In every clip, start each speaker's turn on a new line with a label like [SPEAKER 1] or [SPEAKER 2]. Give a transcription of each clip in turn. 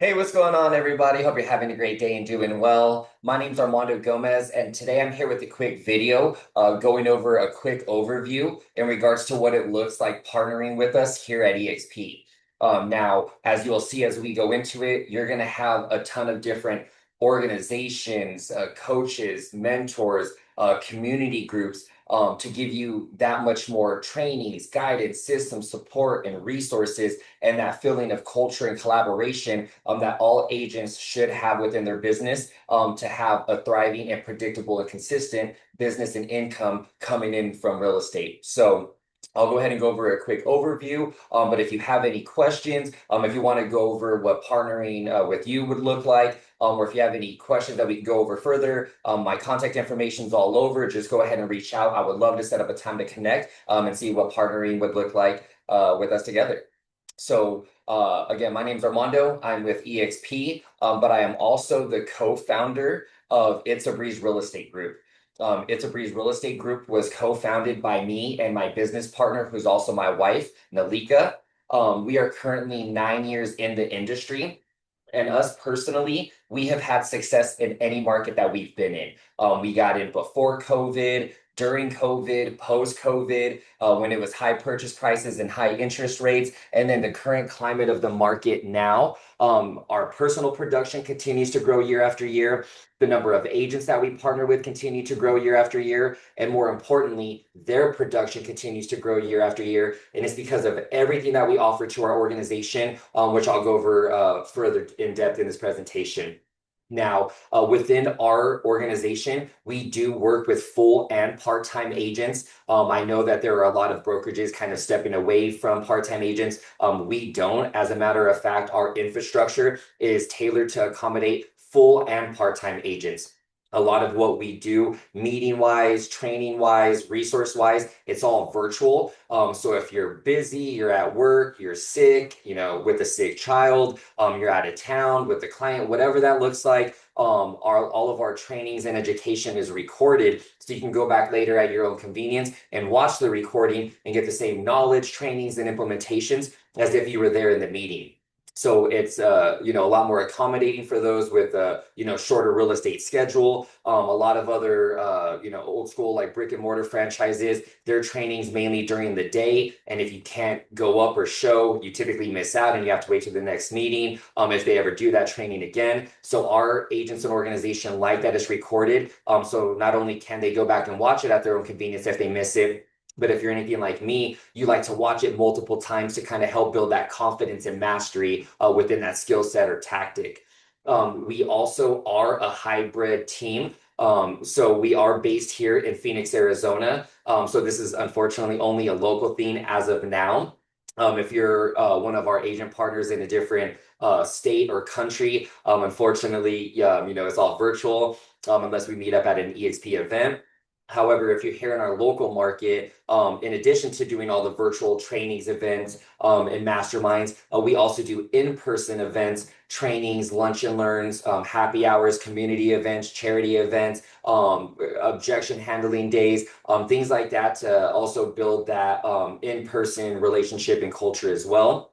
[SPEAKER 1] Hey, what's going on, everybody? Hope you're having a great day and doing well. My name's Armando Gomez, and today I'm here with a quick video going over a quick overview in regards to what it looks like partnering with us here at eXp. Now, as you'll see as we go into it, you're going to have a ton of different organizations, coaches, mentors, community groups to give you that much more trainings, guidance, system support, and resources and that feeling of culture and collaboration that all agents should have within their business to have a thriving and predictable and consistent business and income coming in from real estate. So I'll go ahead and go over a quick overview. But if you have any questions, if you want to go over what partnering with you would look like, or if you have any questions that we can go over further, my contact information is all over. Just go ahead and reach out. I would love to set up a time to connect and see what partnering would look like with us together. So again, my name is Armando. I'm with eXp, but I am also the co-founder of It's a Breeze Real Estate Group. It's a Breeze Real Estate Group was co-founded by me and my business partner, who's also my wife, Nalika. We are currently 9 years in the industry. And us personally, we have had success in any market that we've been in. We got in before COVID, during COVID, post COVID, when it was high purchase prices and high interest rates, and then the current climate of the market now. Our personal production continues to grow year after year. The number of agents that we partner with continue to grow year after year. And more importantly, their production continues to grow year after year. And it's because of everything that we offer to our organization, which I'll go over further in depth in this presentation. Now, within our organization, we do work with full and part-time agents. I know that there are a lot of brokerages kind of stepping away from part-time agents. We don't. As a matter of fact, our infrastructure is tailored to accommodate full and part-time agents. A lot of what we do, meeting wise, training wise, resource wise, it's all virtual. So if you're busy, you're at work, you're sick, with a sick child, you're out of town with the client, whatever that looks like, all of our trainings and education is recorded. So you can go back later at your own convenience and watch the recording and get the same knowledge, trainings, and implementations as if you were there in the meeting. So it's a lot more accommodating for those with shorter real estate schedule. A lot of other old school like brick and mortar franchises, their trainings mainly during the day, and if you can't go up or show, you typically miss out and you have to wait to the next meeting if they ever do that training again. So our agents and organization like that it's recorded. So not only can they go back and watch it at their own convenience if they miss it, but if you're anything like me, you like to watch it multiple times to kind of help build that confidence and mastery within that skill set or tactic. We also are a hybrid team. So we are based here in Phoenix, Arizona. So this is unfortunately only a local thing as of now. If you're one of our agent partners in a different state or country, unfortunately, it's all virtual unless we meet up at an eXp event. However, if you're here in our local market, in addition to doing all the virtual trainings, events, and masterminds, we also do in-person events, trainings, lunch and learns, happy hours, community events, charity events, objection handling days, things like that to also build that in-person relationship and culture as well.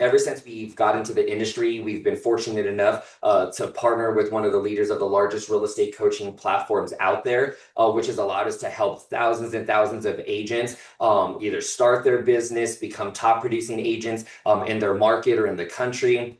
[SPEAKER 1] Ever since we've got into the industry, we've been fortunate enough to partner with one of the leaders of the largest real estate coaching platforms out there, which has allowed us to help thousands and thousands of agents either start their business, become top producing agents in their market or in the country.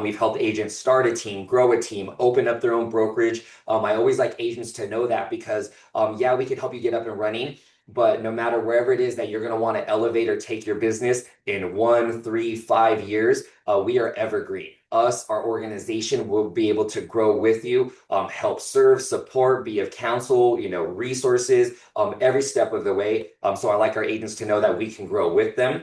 [SPEAKER 1] We've helped agents start a team, grow a team, open up their own brokerage. I always like agents to know that because, yeah, we can help you get up and running. But no matter wherever it is that you're going to want to elevate or take your business in 1, 3, 5 years, we are evergreen. Us, our organization will be able to grow with you, help serve, support, be of counsel, resources, every step of the way. So I like our agents to know that we can grow with them.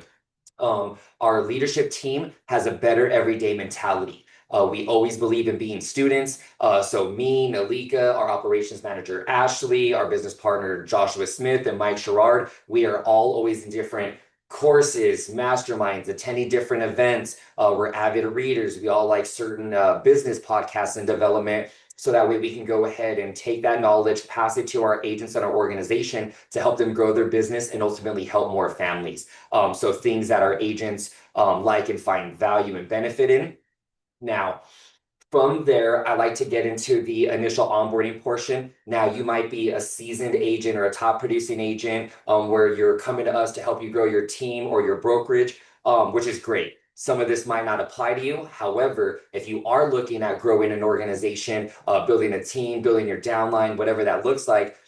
[SPEAKER 1] Our leadership team has a better everyday mentality. We always believe in being students. So me, Nalika, our operations manager, Ashley, our business partner, Joshua Smith, and Mike Sherrard, we are all always in different courses, masterminds, attending different events. We're avid readers. We all like certain business podcasts and development. So that way we can go ahead and take that knowledge, pass it to our agents and our organization to help them grow their business and ultimately help more families. So things that our agents like and find value and benefit in. Now, from there, I like to get into the initial onboarding portion. Now, you might be a seasoned agent or a top producing agent where you're coming to us to help you grow your team or your brokerage, which is great. Some of this might not apply to you. However, if you are looking at growing an organization, building a team, building your downline, whatever that looks like,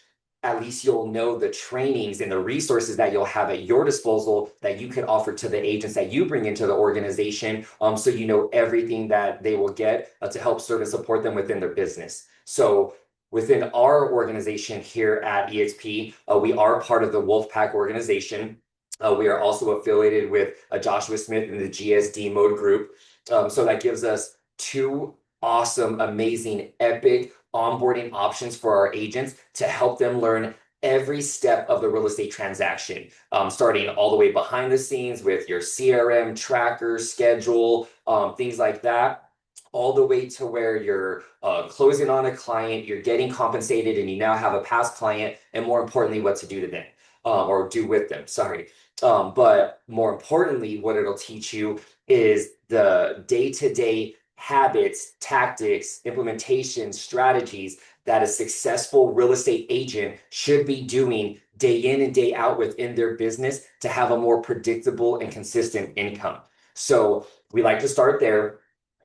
[SPEAKER 1] at least you'll know the trainings and the resources that you'll have at your disposal that you could offer to the agents that you bring into the organization. So you know everything that they will get to help serve and support them within their business. So within our organization here at eXp, we are part of the Wolfpack organization. We are also affiliated with Joshua Smith in the GSD mode group. So that gives us two awesome, amazing, epic onboarding options for our agents to help them learn every step of the real estate transaction, starting all the way behind the scenes with your CRM, tracker, schedule, things like that, all the way to where you're closing on a client, you're getting compensated, and you now have a past client, and more importantly, what to do to them or do with them. Sorry. But more importantly, what it'll teach you is the day-to-day habits, tactics, implementation, strategies that a successful real estate agent should be doing day in and day out within their business to have a more predictable and consistent income. So we like to start there.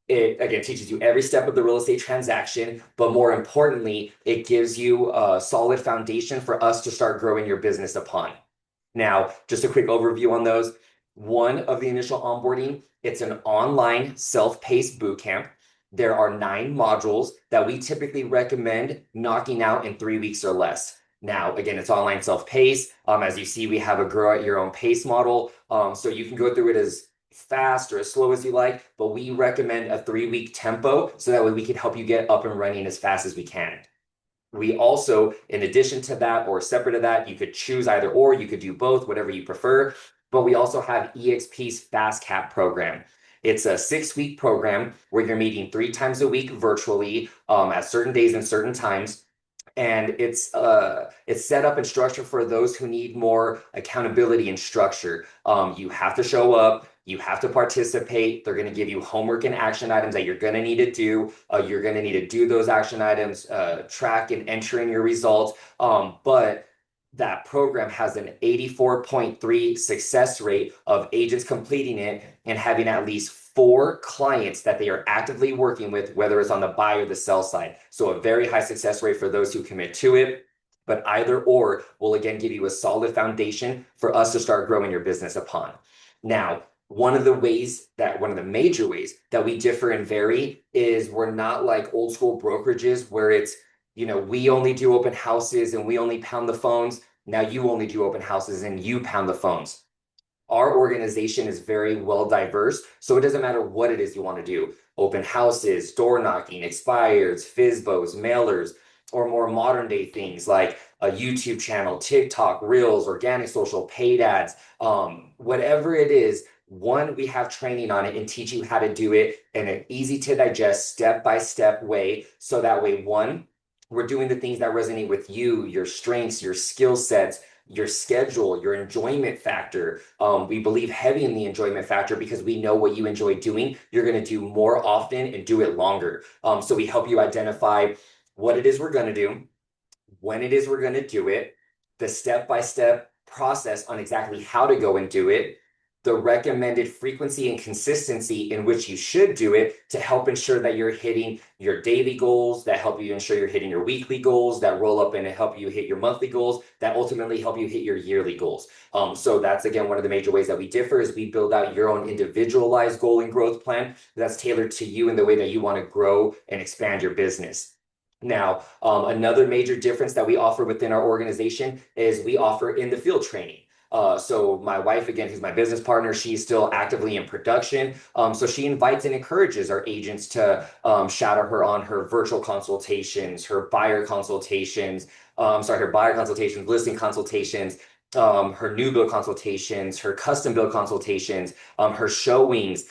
[SPEAKER 1] It again teaches you every step of the real estate transaction, but more importantly, it gives you a solid foundation for us to start growing your business upon. Now, just a quick overview on those. One of the initial onboarding, it's an online self-paced boot camp. There are 9 modules that we typically recommend knocking out in 3 weeks or less. Now, again, it's online self-paced. As you see, we have a grow at your own pace model. So you can go through it as fast or as slow as you like, but we recommend a 3-week tempo so that way we can help you get up and running as fast as we can. We also, in addition to that or separate to that, you could choose either or, you could do both, whatever you prefer. But we also have eXp's Fast Cap program. It's a 6-week program where you're meeting 3 times a week virtually at certain days and certain times. And it's set up and structured for those who need more accountability and structure. You have to show up, you have to participate. They're going to give you homework and action items that you're going to need to do. You're going to need to do those action items, track and enter in your results. But that program has an 84.3 success rate of agents completing it and having at least 4 clients that they are actively working with, whether it's on the buy or the sell side. So a very high success rate for those who commit to it. But either or will again give you a solid foundation for us to start growing your business upon. Now, one of the major ways that we differ and vary is we're not like old school brokerages where it's, we only do open houses and we only pound the phones. Now you only do open houses and you pound the phones. Our organization is very well diverse, so it doesn't matter what it is you want to do. Open houses, door knocking, expireds, FISBOs, mailers, or more modern day things like a YouTube channel, TikTok, Reels, organic social, paid ads, whatever it is. One, we have training on it and teach you how to do it in an easy to digest, step-by-step way. So that way, one, we're doing the things that resonate with you, your strengths, your skill sets, your schedule, your enjoyment factor. We believe heavy in the enjoyment factor because we know what you enjoy doing. You're going to do more often and do it longer. So we help you identify what it is we're going to do, when it is we're going to do it, the step-by-step process on exactly how to go and do it, the recommended frequency and consistency in which you should do it to help ensure that you're hitting your daily goals, that help you ensure you're hitting your weekly goals, that roll up and help you hit your monthly goals, that ultimately help you hit your yearly goals. So that's, again, one of the major ways that we differ is we build out your own individualized goal and growth plan that's tailored to you in the way that you want to grow and expand your business. Now, another major difference that we offer within our organization is we offer in the field training. So my wife, again, who's my business partner, she's still actively in production. So she invites and encourages our agents to shadow her on her virtual consultations, her buyer consultations, listing consultations, her new build consultations, her custom build consultations, her showings.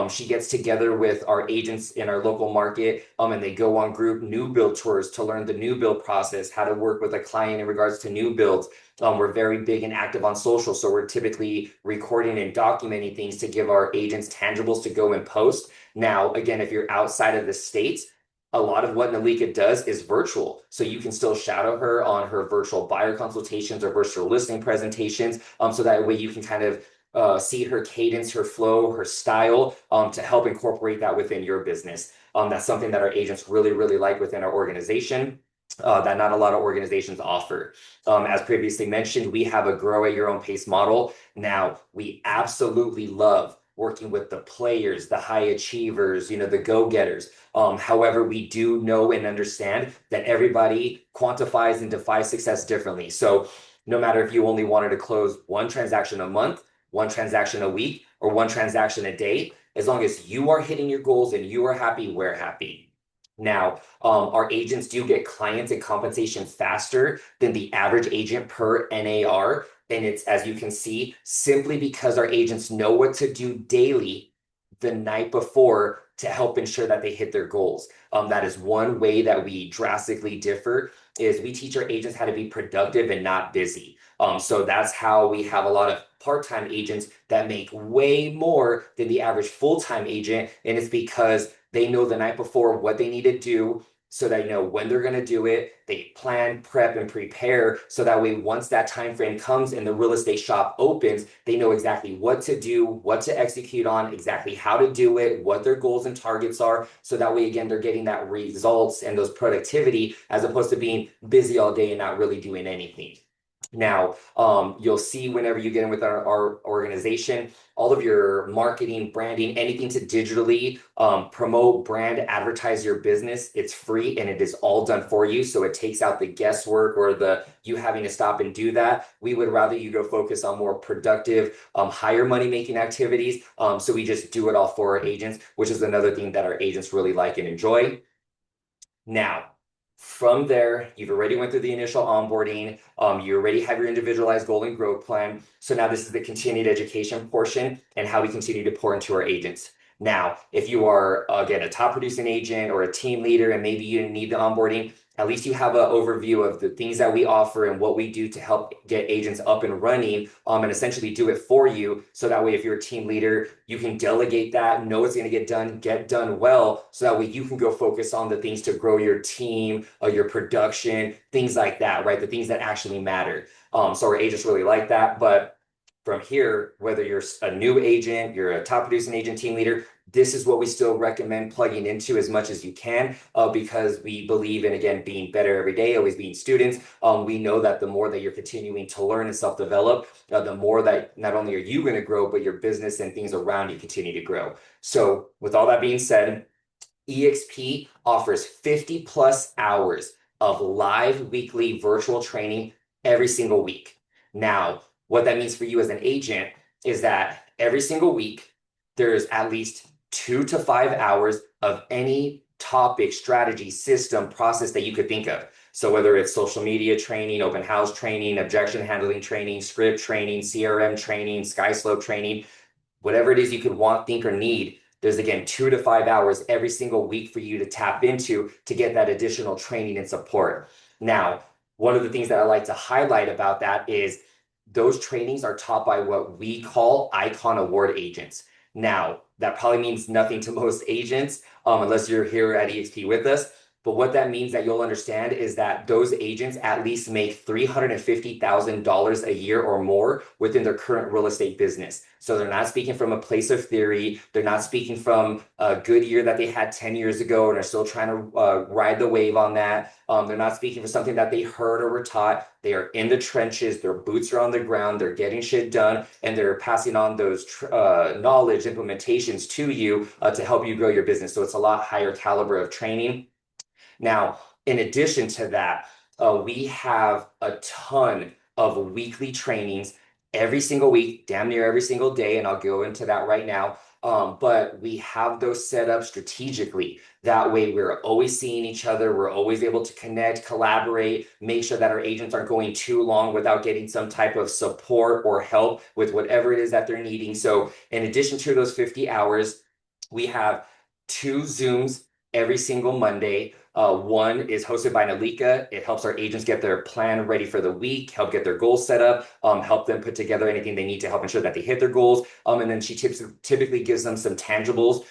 [SPEAKER 1] She gets together with our agents in our local market, and they go on group new build tours to learn the new build process, how to work with a client in regards to new builds. We're very big and active on social, so we're typically recording and documenting things to give our agents tangibles to go and post. Now, again, if you're outside of the states, a lot of what Nalika does is virtual. So you can still shadow her on her virtual buyer consultations or virtual listing presentations. So that way you can kind of see her cadence, her flow, her style to help incorporate that within your business. That's something that our agents really, really like within our organization. That not a lot of organizations offer. As previously mentioned, we have a grow at your own pace model. Now, we absolutely love working with the players, the high achievers, the go-getters. However, we do know and understand that everybody quantifies and defines success differently. So no matter if you only wanted to close one transaction a month, one transaction a week, or one transaction a day, as long as you are hitting your goals and you are happy, we're happy. Now, our agents do get clients and compensation faster than the average agent per NAR. And it's, as you can see, simply because our agents know what to do daily the night before to help ensure that they hit their goals. That is one way that we drastically differ is we teach our agents how to be productive and not busy. So that's how we have a lot of part-time agents that make way more than the average full-time agent. And it's because they know the night before what they need to do so they know when they're going to do it. They plan, prep, and prepare so that way once that time frame comes and the real estate shop opens, they know exactly what to do, what to execute on, exactly how to do it, what their goals and targets are. So that way, again, they're getting that results and those productivity as opposed to being busy all day and not really doing anything. Now, you'll see whenever you get in with our organization, all of your marketing, branding, anything to digitally promote, brand, advertise your business, it's free and it is all done for you. So it takes out the guesswork or the you having to stop and do that. We would rather you go focus on more productive, higher money making activities. So we just do it all for our agents, which is another thing that our agents really like and enjoy. Now, from there, you've already went through the initial onboarding. You already have your individualized goal and growth plan. So now this is the continued education portion and how we continue to pour into our agents. Now, if you are, again, a top producing agent or a team leader, and maybe you need the onboarding, at least you have an overview of the things that we offer and what we do to help get agents up and running and essentially do it for you. So that way, if you're a team leader, you can delegate that, know it's going to get done well. So that way you can go focus on the things to grow your team, your production, things like that, right? The things that actually matter. So our agents really like that. But from here, whether you're a new agent, you're a top producing agent, team leader, this is what we still recommend plugging into as much as you can because we believe in, again, being better every day, always being students. We know that the more that you're continuing to learn and self-develop, the more that not only are you going to grow, but your business and things around you continue to grow. So with all that being said, eXp offers 50 plus hours of live weekly virtual training every single week. Now, what that means for you as an agent is that every single week, there's at least 2 to 5 hours of any topic, strategy, system, process that you could think of. So whether it's social media training, open house training, objection handling training, script training, CRM training, SkySlope training, whatever it is you could want, think, or need, there's again 2 to 5 hours every single week for you to tap into to get that additional training and support. Now, one of the things that I like to highlight about that is those trainings are taught by what we call Icon Award agents. Now, that probably means nothing to most agents unless you're here at eXp with us. But what that means that you'll understand is that those agents at least make $350,000 a year or more within their current real estate business. So they're not speaking from a place of theory. They're not speaking from a good year that they had 10 years ago and are still trying to ride the wave on that. They're not speaking for something that they heard or were taught. They are in the trenches. Their boots are on the ground. They're getting shit done. And they're passing on those knowledge implementations to you to help you grow your business. So it's a lot higher caliber of training. Now, in addition to that, we have a ton of weekly trainings every single week, damn near every single day, and I'll go into that right now. But we have those set up strategically. That way, we're always seeing each other. We're always able to connect, collaborate, make sure that our agents aren't going too long without getting some type of support or help with whatever it is that they're needing. So, in addition to those 50 hours, we have two Zooms every single Monday. One is hosted by Nalika. It helps our agents get their plan ready for the week, help get their goals set up, help them put together anything they need to help ensure that they hit their goals. And then she typically gives them some tangibles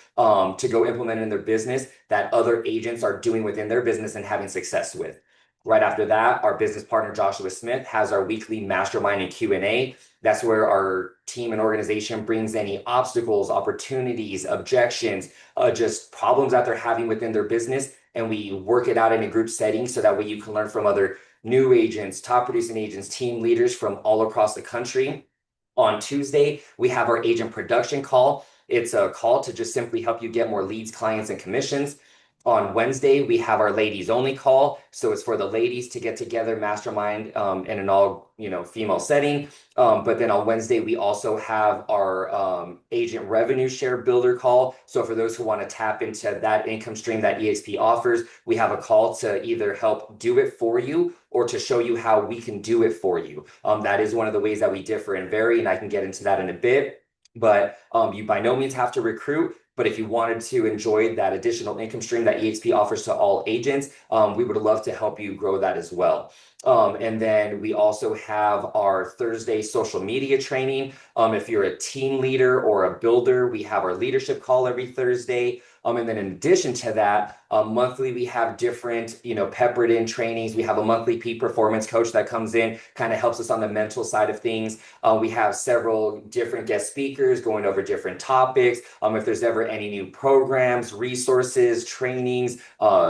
[SPEAKER 1] to go implement in their business that other agents are doing within their business and having success with. Right after that, our business partner Joshua Smith has our weekly mastermind and Q&A. That's where our team and organization brings any obstacles, opportunities, objections, just problems that they're having within their business, and we work it out in a group setting so that way you can learn from other new agents, top producing agents, team leaders from all across the country. On Tuesday, we have our agent production call. It's a call to just simply help you get more leads, clients, and commissions. On Wednesday, we have our ladies only call. So it's for the ladies to get together, mastermind in an all female setting. But then on Wednesday, we also have our agent revenue share builder call. So for those who want to tap into that income stream that eXp offers, we have a call to either help do it for you or to show you how we can do it for you. That is one of the ways that we differ and vary, and I can get into that in a bit. But you by no means have to recruit. But if you wanted to enjoy that additional income stream that eXp offers to all agents, we would love to help you grow that as well. And then we also have our Thursday social media training. If you're a team leader or a builder, we have our leadership call every Thursday. And then in addition to that, monthly, we have different, peppered in trainings. We have a monthly peak performance coach that comes in, kind of helps us on the mental side of things. We have several different guest speakers going over different topics. If there's ever any new programs, resources, trainings,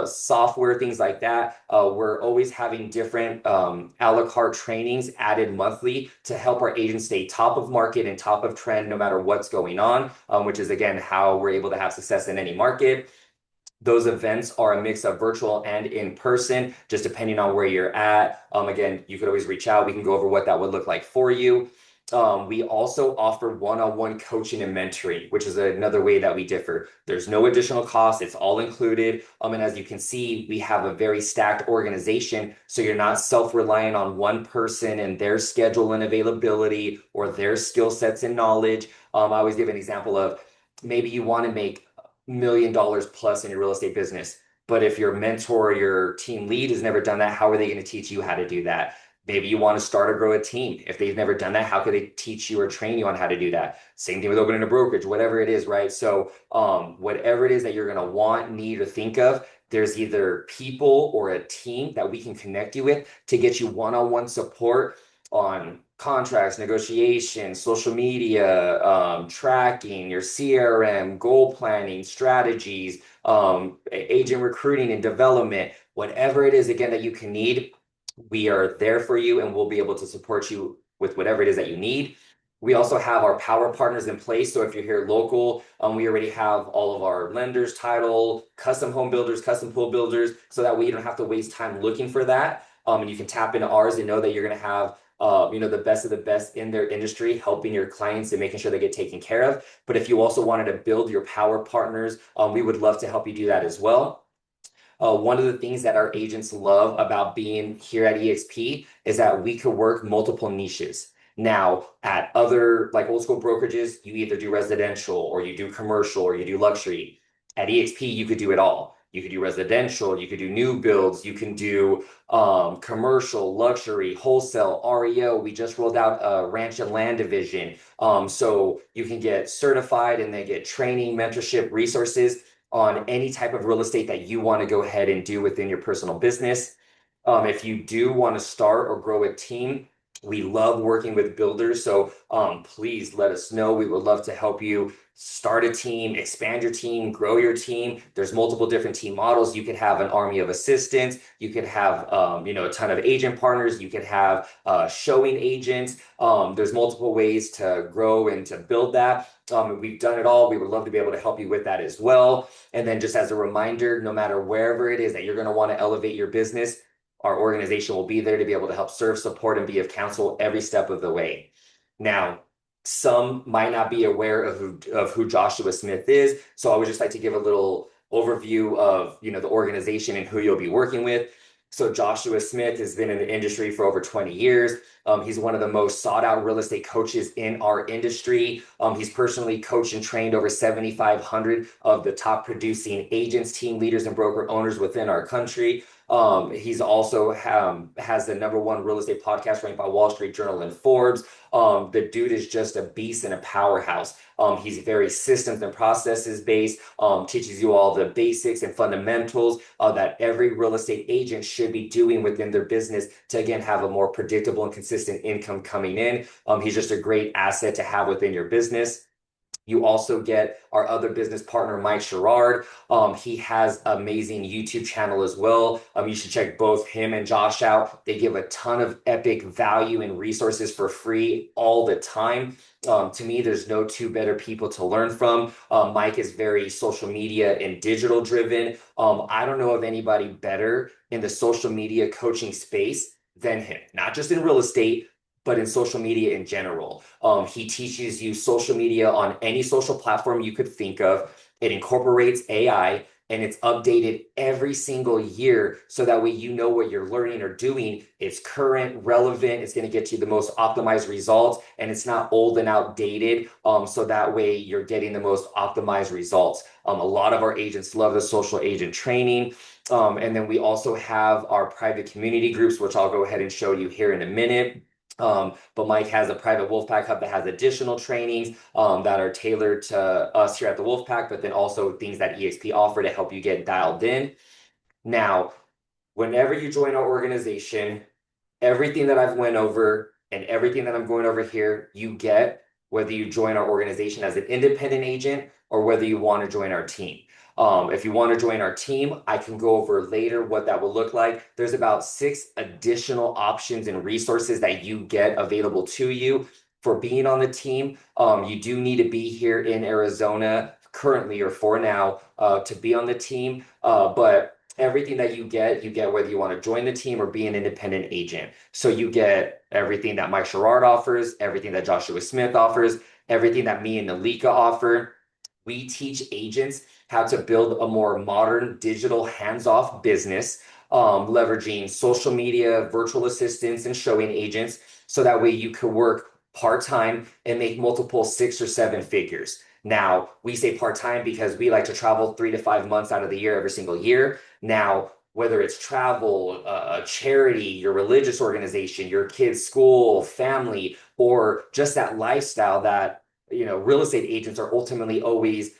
[SPEAKER 1] software, things like that, we're always having different a la carte trainings added monthly to help our agents stay top of market and top of trend no matter what's going on, which is, again, how we're able to have success in any market. Those events are a mix of virtual and in person, just depending on where you're at. Again, you could always reach out. We can go over what that would look like for you. We also offer one-on-one coaching and mentoring, which is another way that we differ. There's no additional cost. It's all included. And as you can see, we have a very stacked organization. So you're not self-reliant on one person and their schedule and availability or their skill sets and knowledge. I always give an example of maybe you want to make $1 million plus in your real estate business. But if your mentor, your team lead has never done that, how are they going to teach you how to do that? Maybe you want to start or grow a team. If they've never done that, how could they teach you or train you on how to do that? Same thing with opening a brokerage, whatever it is, right? So whatever it is that you're going to want, need, or think of, there's either people or a team that we can connect you with to get you one-on-one support on contracts, negotiations, social media, tracking, your CRM, goal planning, strategies, agent recruiting and development, whatever it is, again, that you can need. We are there for you and we'll be able to support you with whatever it is that you need. We also have our power partners in place. So if you're here local, we already have all of our lenders, title, custom home builders, custom pool builders, so that way you don't have to waste time looking for that. And you can tap into ours and know that you're going to have the best of the best in their industry, helping your clients and making sure they get taken care of. But if you also wanted to build your power partners, we would love to help you do that as well. One of the things that our agents love about being here at eXp is that we could work multiple niches. Now, at other like old school brokerages, you either do residential or you do commercial or you do luxury. At eXp, you could do it all. You could do residential, you could do new builds, you can do commercial, luxury, wholesale, REO. We just rolled out a ranch and land division. So you can get certified and then get training, mentorship, resources on any type of real estate that you want to go ahead and do within your personal business. If you do want to start or grow a team, we love working with builders. So please let us know. We would love to help you start a team, expand your team, grow your team. There's multiple different team models. You could have an army of assistants. You could have, a ton of agent partners. You could have showing agents. There's multiple ways to grow and to build that. We've done it all. We would love to be able to help you with that as well. And then just as a reminder, no matter wherever it is that you're going to want to elevate your business, our organization will be there to be able to help serve, support, and be of counsel every step of the way. Now, some might not be aware of who Joshua Smith is. So I would just like to give a little overview of, the organization and who you'll be working with. So Joshua Smith has been in the industry for over 20 years. He's one of the most sought out real estate coaches in our industry. He's personally coached and trained over 7,500 of the top producing agents, team leaders, and broker owners within our country. He's also has the #1 real estate podcast ranked by Wall Street Journal and Forbes. The dude is just a beast and a powerhouse. He's very systems and processes based, teaches you all the basics and fundamentals that every real estate agent should be doing within their business to, again, have a more predictable and consistent income coming in. He's just a great asset to have within your business. You also get our other business partner, Mike Sherrard. He has an amazing YouTube channel as well. You should check both him and Josh out. They give a ton of epic value and resources for free all the time. To me, there's no two better people to learn from. Mike is very social media and digital driven. I don't know of anybody better in the social media coaching space than him, not just in real estate, but in social media in general. He teaches you social media on any social platform you could think of. It incorporates AI and it's updated every single year. So that way, what you're learning or doing. It's current, relevant. It's going to get you the most optimized results and it's not old and outdated. So that way you're getting the most optimized results. A lot of our agents love the social agent training. And then we also have our private community groups, which I'll go ahead and show you here in a minute. But Mike has a private Wolfpack Hub that has additional trainings that are tailored to us here at the Wolfpack, but then also things that eXp offer to help you get dialed in. Now, whenever you join our organization, everything that I've went over and everything that I'm going over here, you get whether you join our organization as an independent agent or whether you want to join our team. If you want to join our team, I can go over later what that will look like. There's about 6 additional options and resources that you get available to you for being on the team. You do need to be here in Arizona currently or for now to be on the team. But everything that you get whether you want to join the team or be an independent agent. So you get everything that Mike Sherrard offers, everything that Joshua Smith offers, everything that me and Nalika offer. We teach agents how to build a more modern, digital, hands-off business, leveraging social media, virtual assistants, and showing agents. So that way you can work part-time and make multiple 6 or 7 figures. Now, we say part-time because we like to travel 3 to 5 months out of the year, every single year. Now, whether it's travel, a charity, your religious organization, your kid's school, family, or just that lifestyle that real estate agents are ultimately always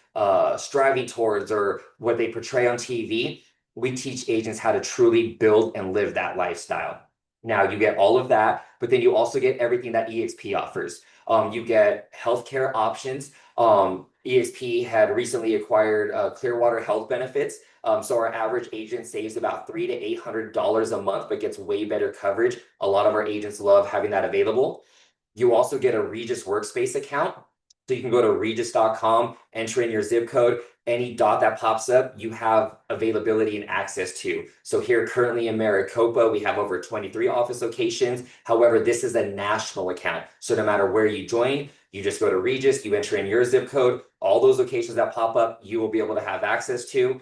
[SPEAKER 1] striving towards, or what they portray on TV, we teach agents how to truly build and live that lifestyle. Now, you get all of that, but then you also get everything that eXp offers. You get healthcare options. eXp had recently acquired Clearwater Health Benefits. So our average agent saves about $300 to $800 a month, but gets way better coverage. A lot of our agents love having that available. You also get a Regis Workspace account. So you can go to regis.com, enter in your zip code, any dot that pops up, you have availability and access to. So here currently in Maricopa, we have over 23 office locations. However, this is a national account. So no matter where you join, you just go to Regis, you enter in your zip code, all those locations that pop up, you will be able to have access to.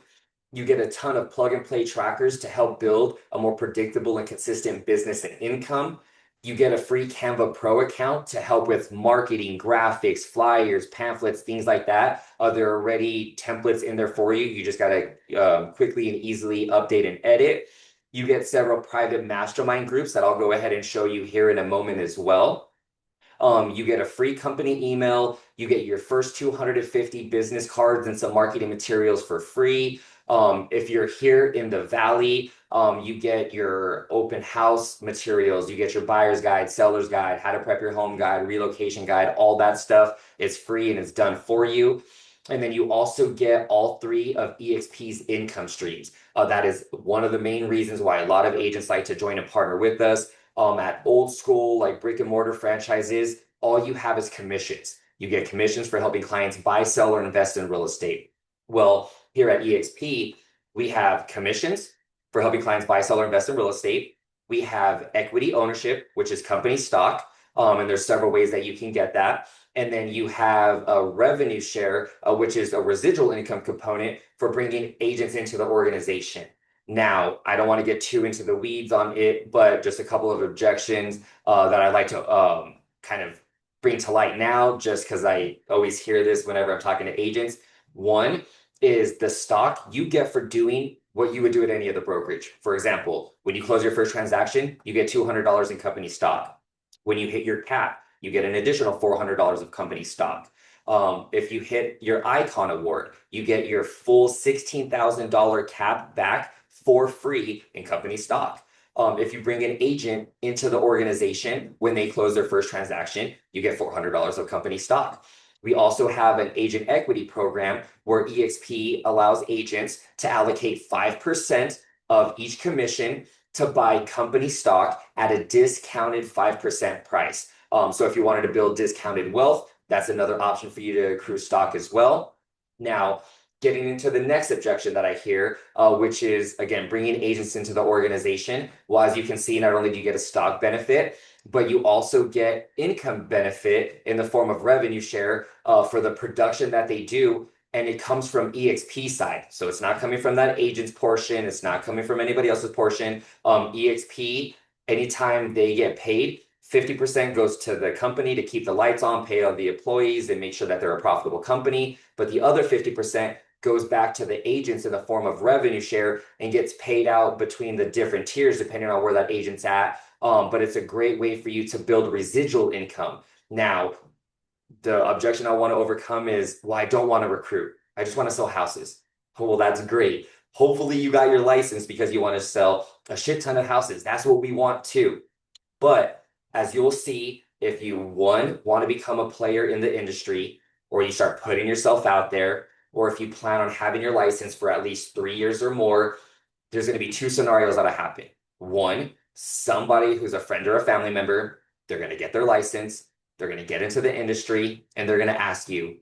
[SPEAKER 1] You get a ton of plug and play trackers to help build a more predictable and consistent business and income. You get a free Canva Pro account to help with marketing, graphics, flyers, pamphlets, things like that. There are already templates in there for you. You just got to quickly and easily update and edit. You get several private mastermind groups that I'll go ahead and show you here in a moment as well. You get a free company email. You get your first 250 business cards and some marketing materials for free. If you're here in the Valley, you get your open house materials, you get your buyer's guide, seller's guide, how to prep your home guide, relocation guide, all that stuff is free and it's done for you. And then you also get all 3 of eXp's income streams. That is one of the main reasons why a lot of agents like to join and partner with us. At old school, like brick and mortar franchises, all you have is commissions. You get commissions for helping clients buy, sell, or invest in real estate. Well, here at eXp, we have commissions for helping clients buy, sell, or invest in real estate. We have equity ownership, which is company stock. And there's several ways that you can get that. And then you have a revenue share, which is a residual income component for bringing agents into the organization. Now, I don't want to get too into the weeds on it, but just a couple of objections that I'd like to kind of bring to light now, just because I always hear this whenever I'm talking to agents. One is the stock you get for doing what you would do at any other brokerage. For example, when you close your first transaction, you get $200 in company stock. When you hit your cap, you get an additional $400 of company stock. If you hit your Icon Award, you get your full $16,000 cap back for free in company stock. If you bring an agent into the organization when they close their first transaction, you get $400 of company stock. We also have an agent equity program where eXp allows agents to allocate 5% of each commission to buy company stock at a discounted 5% price. So if you wanted to build discounted wealth, that's another option for you to accrue stock as well. Now, getting into the next objection that I hear, which is, again, bringing agents into the organization. Well, as you can see, not only do you get a stock benefit, but you also get income benefit in the form of revenue share for the production that they do. And it comes from eXp side. So it's not coming from that agent's portion. It's not coming from anybody else's portion. eXp, anytime they get paid, 50% goes to the company to keep the lights on, pay all the employees, and make sure that they're a profitable company. But the other 50% goes back to the agents in the form of revenue share and gets paid out between the different tiers depending on where that agent's at. But it's a great way for you to build residual income. Now, the objection I want to overcome is, well, I don't want to recruit. I just want to sell houses. Well, that's great. Hopefully you got your license because you want to sell a shit ton of houses. That's what we want too. But as you'll see, if you, one, want to become a player in the industry, or you start putting yourself out there, or if you plan on having your license for at least 3 years or more, there's going to be two scenarios that'll happen. One, somebody who's a friend or a family member, they're going to get their license, they're going to get into the industry, and they're going to ask you,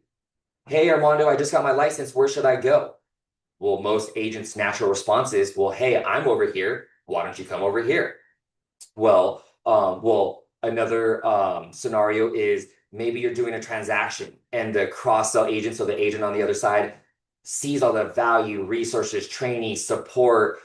[SPEAKER 1] hey, Armando, I just got my license. Where should I go? Well, most agents' natural response is, well, hey, I'm over here. Why don't you come over here? Well, another scenario is maybe you're doing a transaction and the cross-sell agent, so the agent on the other side sees all the value, resources, training, support,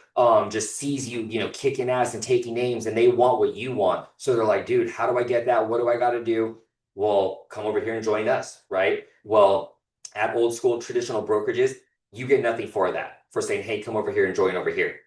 [SPEAKER 1] just sees you, kicking ass and taking names, and they want what you want. So they're like, dude, how do I get that? What do I got to do? Well, come over here and join us, right? Well, at old school traditional brokerages, you get nothing for that, for saying, hey, come over here and join over here.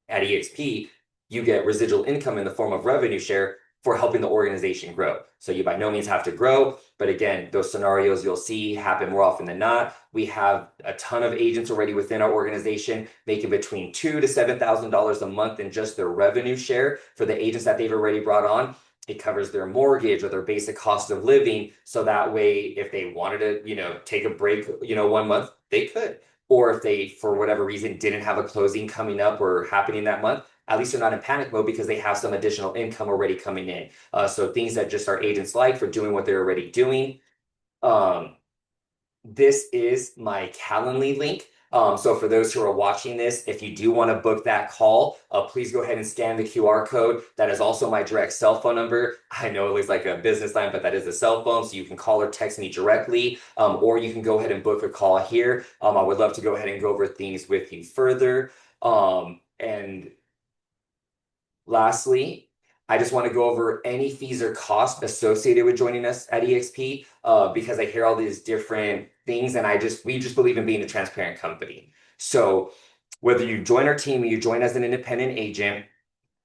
[SPEAKER 1] At eXp, you get residual income in the form of revenue share for helping the organization grow. So you by no means have to grow. But again, those scenarios you'll see happen more often than not. We have a ton of agents already within our organization making between $2,000 to $7,000 a month in just their revenue share for the agents that they've already brought on. It covers their mortgage or their basic cost of living. So that way, if they wanted to, take a break, 1 month, they could. Or if they, for whatever reason, didn't have a closing coming up or happening that month, at least they're not in panic mode because they have some additional income already coming in. So things that just our agents like for doing what they're already doing. This is my Calendly link. So for those who are watching this, if you do want to book that call, please go ahead and scan the QR code. That is also my direct cell phone number. I know it looks like a business line, but that is a cell phone. So you can call or text me directly, or you can go ahead and book a call here. I would love to go ahead and go over things with you further. And lastly, I just want to go over any fees or costs associated with joining us at eXp because I hear all these different things and we just believe in being a transparent company. So whether you join our team or you join as an independent agent,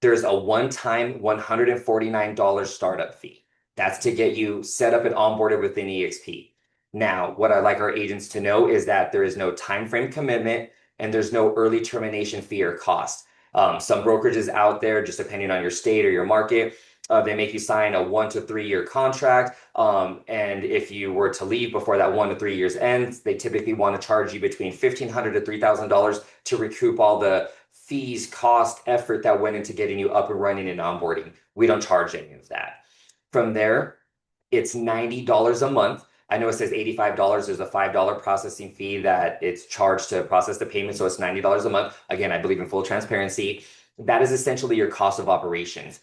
[SPEAKER 1] there's a one-time $149 startup fee. That's to get you set up and onboarded within eXp. Now, what I'd like our agents to know is that there is no time frame commitment and there's no early termination fee or cost. Some brokerages out there, just depending on your state or your market, they make you sign a 1 to 3 year contract. And if you were to leave before that 1 to 3 years ends, they typically want to charge you between $1,500 to $3,000 to recoup all the fees, cost, effort that went into getting you up and running and onboarding. We don't charge any of that. From there, it's $90 a month. I know it says $85. There's a $5 processing fee that it's charged to process the payment. So it's $90 a month. Again, I believe in full transparency. That is essentially your cost of operations.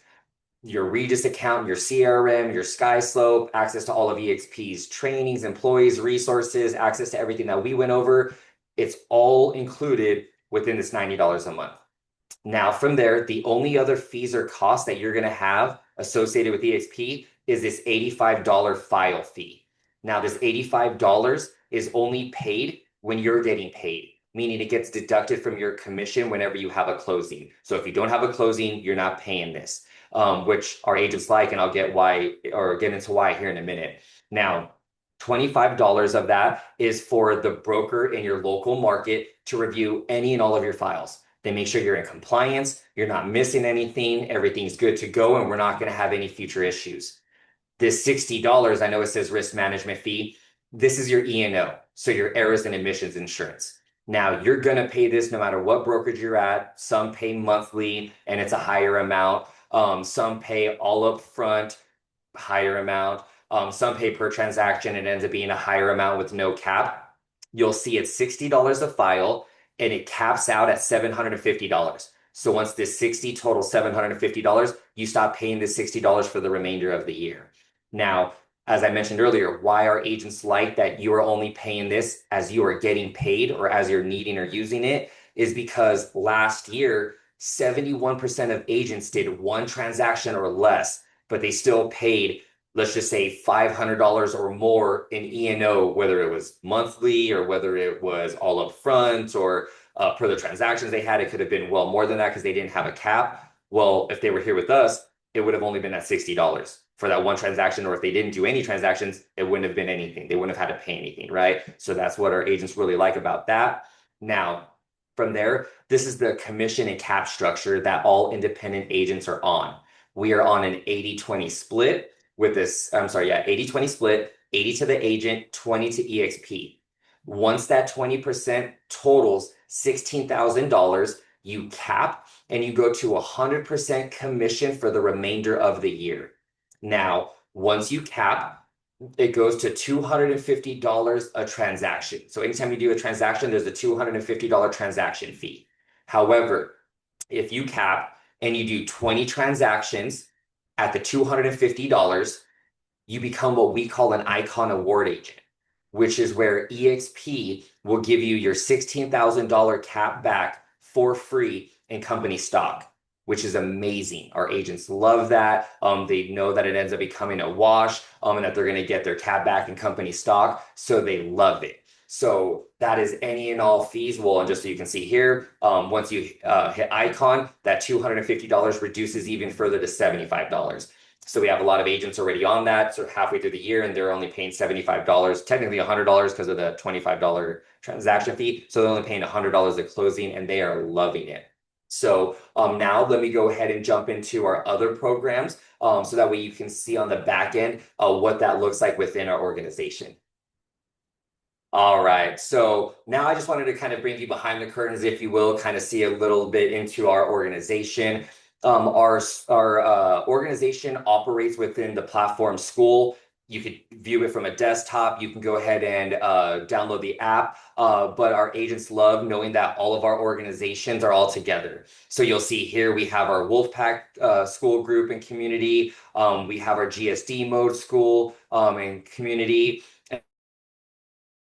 [SPEAKER 1] your Regis account, your CRM, your SkySlope, access to all of eXp's trainings, employees, resources, access to everything that we went over. It's all included within this $90 a month. Now, from there, the only other fees or costs that you're going to have associated with eXp is this $85 file fee. Now, this $85 is only paid when you're getting paid, meaning it gets deducted from your commission whenever you have a closing. So if you don't have a closing, you're not paying this, which our agents like, and I'll get why or get into why here in a minute. Now, $25 of that is for the broker in your local market to review any and all of your files. They make sure you're in compliance, you're not missing anything, everything's good to go, and we're not going to have any future issues. This $60, I know it says risk management fee. This is your E&O, so your errors and omissions insurance. Now, you're going to pay this no matter what brokerage you're at. Some pay monthly and it's a higher amount. Some pay all up front, higher amount. Some pay per transaction. It ends up being a higher amount with no cap. You'll see it's $60 a file and it caps out at $750. So once this 60 total $750, you stop paying this $60 for the remainder of the year. Now, as I mentioned earlier, why our agents like that you are only paying this as you are getting paid or as you're needing or using it is because last year, 71% of agents did one transaction or less, but they still paid, let's just say $500 or more in E&O, whether it was monthly or whether it was all up front or per the transactions they had, it could have been well more than that because they didn't have a cap. Well, if they were here with us, it would have only been at $60 for that one transaction, or if they didn't do any transactions, it wouldn't have been anything. They wouldn't have had to pay anything, right? So that's what our agents really like about that. Now, from there, this is the commission and cap structure that all independent agents are on. We are on an 80-20 split with this, I'm sorry, yeah, 80-20 split, 80 to the agent, 20 to eXp. Once that 20% totals $16,000, you cap and you go to 100% commission for the remainder of the year. Now, once you cap, it goes to $250 a transaction. So anytime you do a transaction, there's a $250 transaction fee. However, if you cap and you do 20 transactions at the $250, you become what we call an icon award agent, which is where eXp will give you your $16,000 cap back for free in company stock, which is amazing. Our agents love that. They know that it ends up becoming a wash, and that they're going to get their cap back in company stock, so they love it. So that is any and all fees. Well, and just so you can see here, once you hit icon, that $250 reduces even further to $75. So we have a lot of agents already on that, sort of halfway through the year, and they're only paying $75, technically $100 because of the $25 transaction fee. So they're only paying $100 at closing, and they are loving it. So now let me go ahead and jump into our other programs so that way you can see on the back end what that looks like within our organization. All right, so now I just wanted to kind of bring you behind the curtains, if you will, kind of see a little bit into our organization. Our organization operates within the platform school. You could view it from a desktop. You can go ahead and download the app. But our agents love knowing that all of our organizations are all together. So you'll see here we have our Wolfpack school group and community. We have our GSD mode school and community.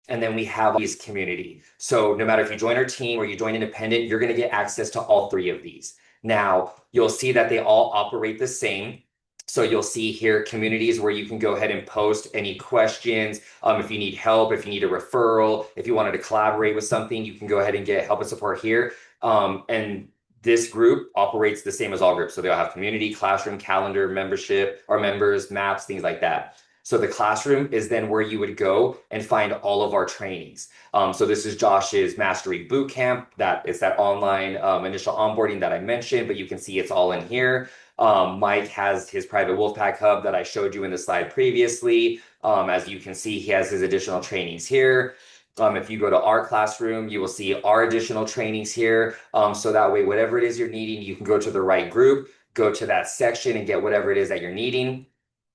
[SPEAKER 1] And then we have these community. So no matter if you join our team or you join independent, you're going to get access to all three of these. Now, you'll see that they all operate the same. So you'll see here communities where you can go ahead and post any questions. If you need help, if you need a referral, if you wanted to collaborate with something, you can go ahead and get help and support here. And this group operates the same as all groups. So they'll have community, classroom, calendar, membership, or members, maps, things like that. So the classroom is then where you would go and find all of our trainings. So this is Josh's Mastery Bootcamp. That is that online initial onboarding that I mentioned, but you can see it's all in here. Mike has his private Wolfpack Hub that I showed you in the slide previously. As you can see, he has his additional trainings here. If you go to our classroom, you will see our additional trainings here. So that way, whatever it is you're needing, you can go to the right group, go to that section and get whatever it is that you're needing.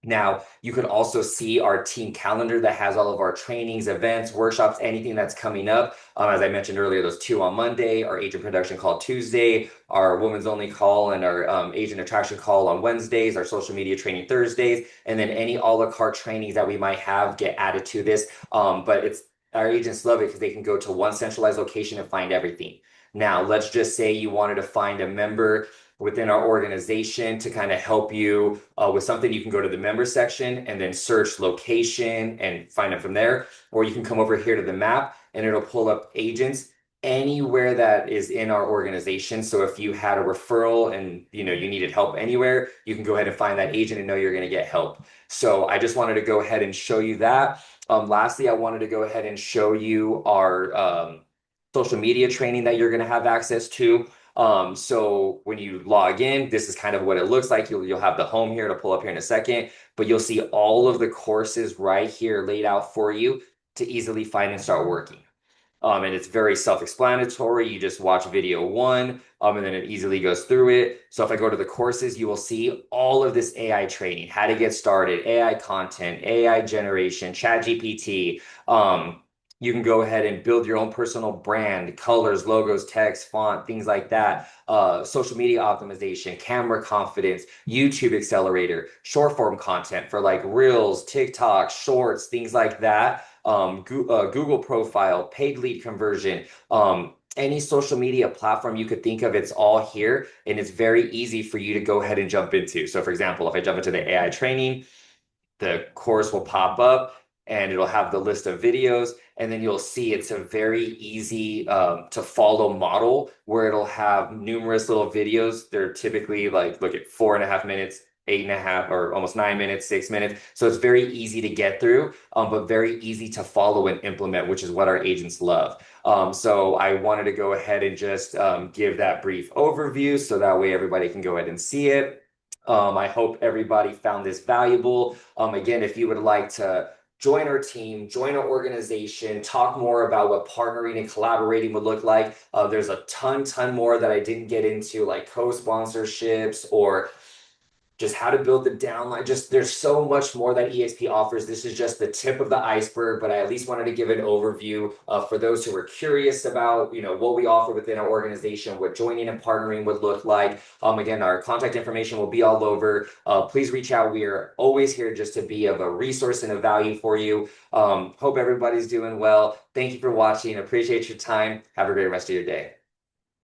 [SPEAKER 1] Now, you could also see our team calendar that has all of our trainings, events, workshops, anything that's coming up. As I mentioned earlier, those two on Monday, our agent production call Tuesday, our women's only call and our agent attraction call on Wednesdays, our social media training Thursdays, and then any a la carte trainings that we might have get added to this. But it's our agents love it because they can go to one centralized location and find everything. Now, let's just say you wanted to find a member within our organization to kind of help you with something. You can go to the member section and then search location and find them from there. Or you can come over here to the map and it'll pull up agents anywhere that is in our organization. So if you had a referral and you needed help anywhere, you can go ahead and find that agent and know you're going to get help. So I just wanted to go ahead and show you that. Lastly, I wanted to go ahead and show you our social media training that you're going to have access to. So when you log in, this is kind of what it looks like. You'll have the home here to pull up here in a second, but you'll see all of the courses right here laid out for you to easily find and start working. And it's very self-explanatory. You just watch video one, and then it easily goes through it. So if I go to the courses, you will see all of this AI training, how to get started, AI content, AI generation, chat GPT. You can go ahead and build your own personal brand, colors, logos, text, font, things like that. Social media optimization, camera confidence, YouTube accelerator, short form content for like Reels, TikTok, Shorts, things like that. Google profile, paid lead conversion, any social media platform you could think of, it's all here. And it's very easy for you to go ahead and jump into. So for example, if I jump into the AI training, the course will pop up and it'll have the list of videos. And then you'll see it's a very easy to follow model where it'll have numerous little videos. They're typically like, look at 4.5 minutes, 8.5, or almost 9 minutes, 6 minutes. So it's very easy to get through, but very easy to follow and implement, which is what our agents love. So I wanted to go ahead and just give that brief overview so that way everybody can go ahead and see it. I hope everybody found this valuable. Again, if you would like to join our team, join our organization, talk more about what partnering and collaborating would look like, there's a ton more that I didn't get into, like co-sponsorships or just how to build the downline. Just there's so much more that eXp offers. This is just the tip of the iceberg, but I at least wanted to give an overview for those who are curious about, what we offer within our organization, what joining and partnering would look like. Again, our contact information will be all over. Please reach out. We are always here just to be of a resource and a value for you. Hope everybody's doing well. Thank you for watching. Appreciate your time. Have a great rest of your day.